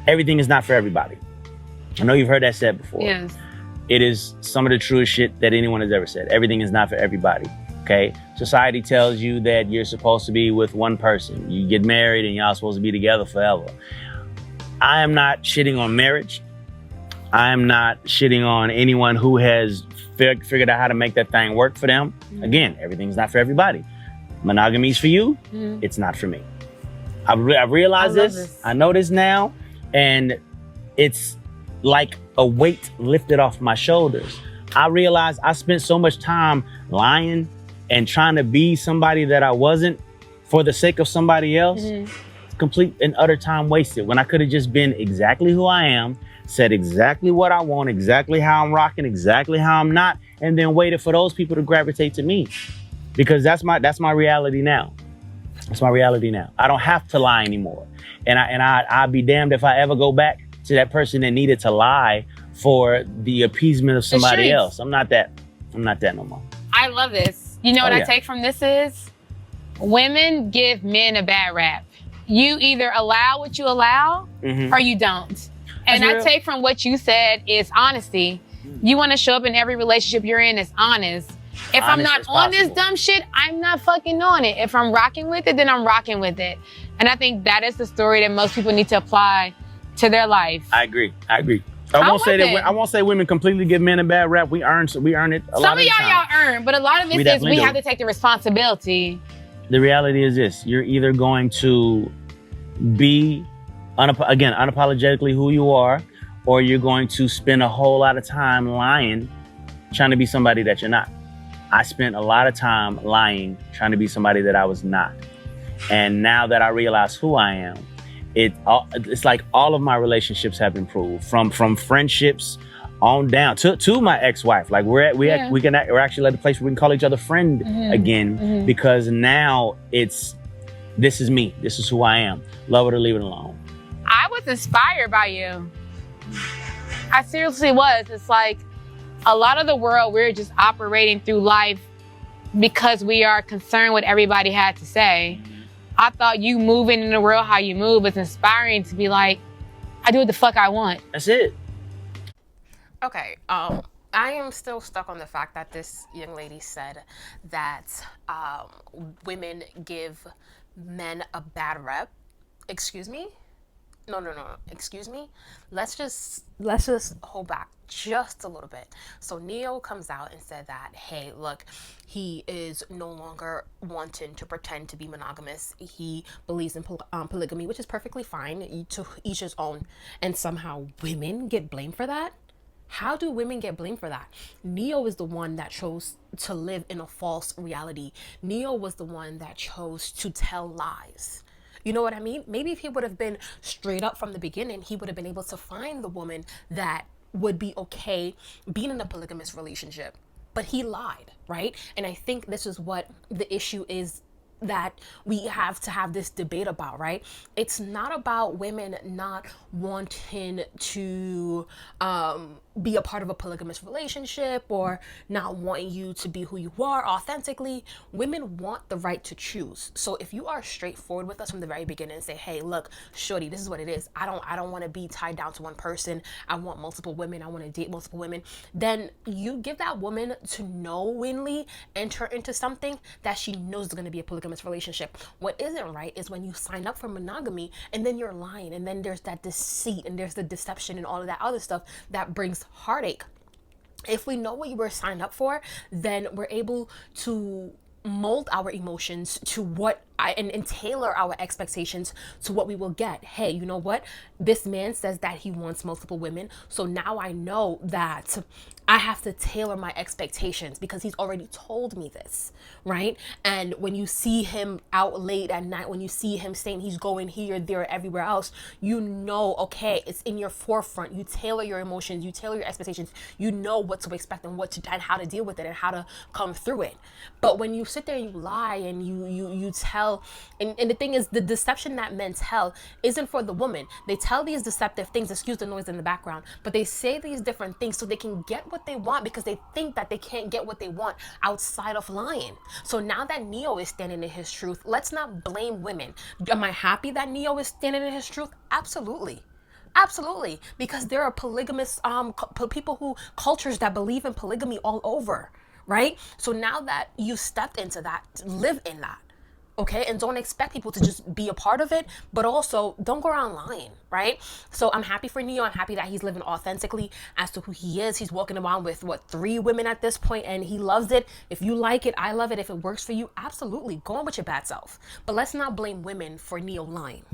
everything is not for everybody. I know you've heard that said before. Yes. It is some of the truest shit that anyone has ever said. Everything is not for everybody. Okay? Society tells you that you're supposed to be with one person. You get married and y'all supposed to be together forever. I am not shitting on marriage. I am not shitting on anyone who has figured out how to make that thing work for them. Mm-hmm. Again, everything's not for everybody. Monogamy's for you. Mm-hmm. It's not for me. I realize this. I know this now. And it's like a weight lifted off my shoulders. I realized I spent so much time lying and trying to be somebody that I wasn't for the sake of somebody else. Mm-hmm. Complete and utter time wasted when I could have just been exactly who I am, said exactly what I want, exactly how I'm rocking, exactly how I'm not, and then waited for those people to gravitate to me. Because that's my reality now. That's my reality now. I don't have to lie anymore. And I'd be damned if I ever go back to that person that needed to lie for the appeasement of somebody else. I'm not that no more. I love this. You know what I take from this is women give men a bad rap. You either allow what you allow or you don't. And I take from what you said is honesty. You want to show up in every relationship you're in as honest. If I'm not on this dumb shit, I'm not fucking on it. If I'm rocking with it, then I'm rocking with it. And I think that is the story that most people need to apply to their life. I agree. I won't say women completely give men a bad rap. We earn it a lot of the time. Some of y'all earn, but a lot of it is we have to take the responsibility. The reality is this: you're either going to be unapologetically who you are, or you're going to spend a whole lot of time lying, trying to be somebody that you're not. I spent a lot of time lying, trying to be somebody that I was not. And now that I realize who I am, it's like all of my relationships have improved from friendships on down to my ex-wife. Like we're actually at a place where we can call each other friend again, because now this is me. This is who I am. Love it or leave it alone. I was inspired by you. I seriously was. It's like a lot of the world, we're just operating through life because we are concerned what everybody had to say. I thought you moving in the world how you move was inspiring to be like, I do what the fuck I want. That's it. Okay, I am still stuck on the fact that this young lady said that women give men a bad rep. Excuse me? No. Excuse me? Let's just hold back just a little bit. So Neyo comes out and said that, hey, look, he is no longer wanting to pretend to be monogamous. He believes in polygamy, which is perfectly fine, to each his own. And somehow women get blamed for that? How do women get blamed for that? Neyo is the one that chose to live in a false reality. Neyo was the one that chose to tell lies. You know what I mean? Maybe if he would have been straight up from the beginning, he would have been able to find the woman that would be okay being in a polygamous relationship. But he lied, right? And I think this is what the issue is that we have to have this debate about, right? It's not about women not wanting to be a part of a polygamous relationship or not wanting you to be who you are authentically. Women want the right to choose. So if you are straightforward with us from the very beginning and say, hey, look, shorty, this is what it is. I don't want to be tied down to one person. I want multiple women. I want to date multiple women. Then you give that woman to knowingly enter into something that she knows is going to be a polygamous relationship. What isn't right is when you sign up for monogamy and then you're lying, and then there's that deceit and there's the deception and all of that other stuff that brings heartache. If we know what you were signed up for, then we're able to mold our emotions to what and tailor our expectations to what we will get. Hey, you know what? This man says that he wants multiple women. So now I know that I have to tailor my expectations because he's already told me this, right? And when you see him out late at night, when you see him saying he's going here, there, everywhere else, you know, okay, it's in your forefront. You tailor your emotions, you tailor your expectations. You know what to expect and and how to deal with it and how to come through it. But when you sit there and you lie and you tell, and the thing is, the deception that men tell isn't for the woman. They tell these deceptive things, excuse the noise in the background, but they say these different things so they can get what they want because they think that they can't get what they want outside of lying. So now that Neyo is standing in his truth, let's not blame women. Am I happy that Neyo is standing in his truth? Absolutely. Absolutely, because there are polygamous people who cultures that believe in polygamy all over, right? So now that you stepped into that, live in that. Okay, and don't expect people to just be a part of it, but also don't go around lying, right? So I'm happy for Neyo. I'm happy that he's living authentically as to who he is. He's walking around with what, 3 women at this point, and he loves it. If you like it, I love it. If it works for you, absolutely go on with your bad self. But let's not blame women for Neyo lying.